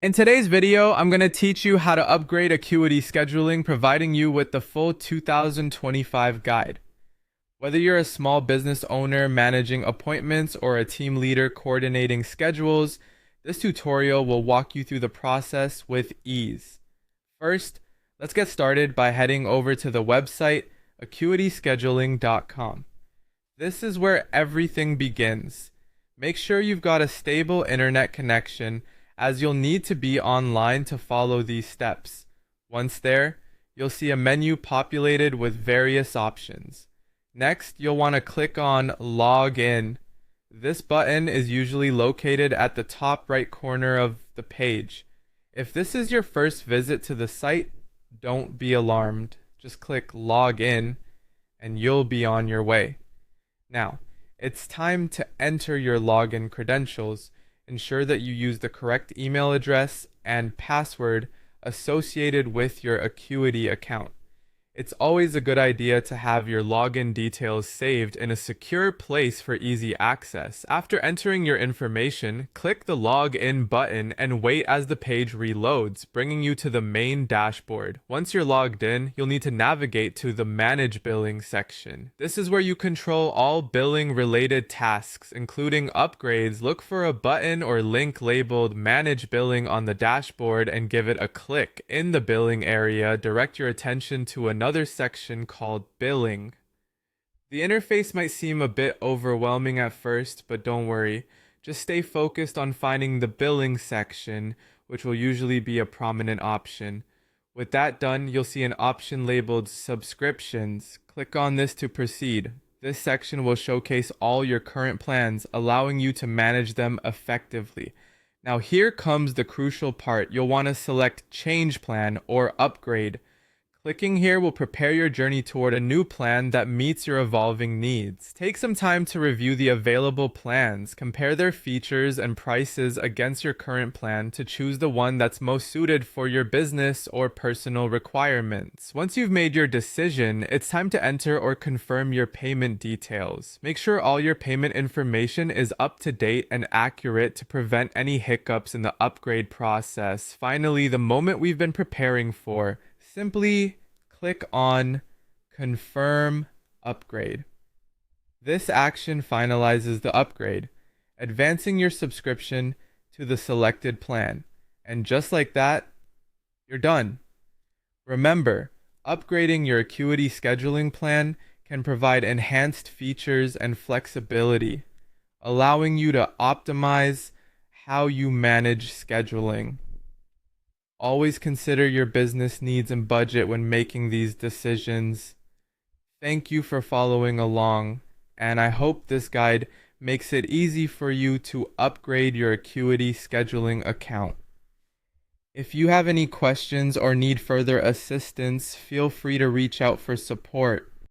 In today's video, I'm going to teach you how to upgrade Acuity Scheduling, providing you with the full 2025 guide. Whether you're a small business owner managing appointments or a team leader coordinating schedules, this tutorial will walk you through the process with ease. First, let's get started by heading over to the website acuityscheduling.com. This is where everything begins. Make sure you've got a stable internet connection, as you'll need to be online to follow these steps. Once there, you'll see a menu populated with various options. Next, you'll want to click on Log In. This button is usually located at the top right corner of the page. If this is your first visit to the site, don't be alarmed. Just click Log In and you'll be on your way. Now, it's time to enter your login credentials. Ensure that you use the correct email address and password associated with your Acuity account. It's always a good idea to have your login details saved in a secure place for easy access. After entering your information, click the Log In button and wait as the page reloads, bringing you to the main dashboard. Once you're logged in, you'll need to navigate to the Manage Billing section. This is where you control all billing-related tasks, including upgrades. Look for a button or link labeled Manage Billing on the dashboard and give it a click. In the billing area, direct your attention to another section called Billing. The interface might seem a bit overwhelming at first, but don't worry. Just stay focused on finding the Billing section, which will usually be a prominent option. With that done, you'll see an option labeled Subscriptions. Click on this to proceed. This section will showcase all your current plans, allowing you to manage them effectively. Now here comes the crucial part. You'll want to select Change Plan or Upgrade. Clicking here will prepare your journey toward a new plan that meets your evolving needs. Take some time to review the available plans, compare their features and prices against your current plan to choose the one that's most suited for your business or personal requirements. Once you've made your decision, it's time to enter or confirm your payment details. Make sure all your payment information is up to date and accurate to prevent any hiccups in the upgrade process. Finally, the moment we've been preparing for. Simply click on Confirm Upgrade. This action finalizes the upgrade, advancing your subscription to the selected plan. And just like that, you're done. Remember, upgrading your Acuity scheduling plan can provide enhanced features and flexibility, allowing you to optimize how you manage scheduling. Always consider your business needs and budget when making these decisions. Thank you for following along, and I hope this guide makes it easy for you to upgrade your Acuity scheduling account. If you have any questions or need further assistance, feel free to reach out for support.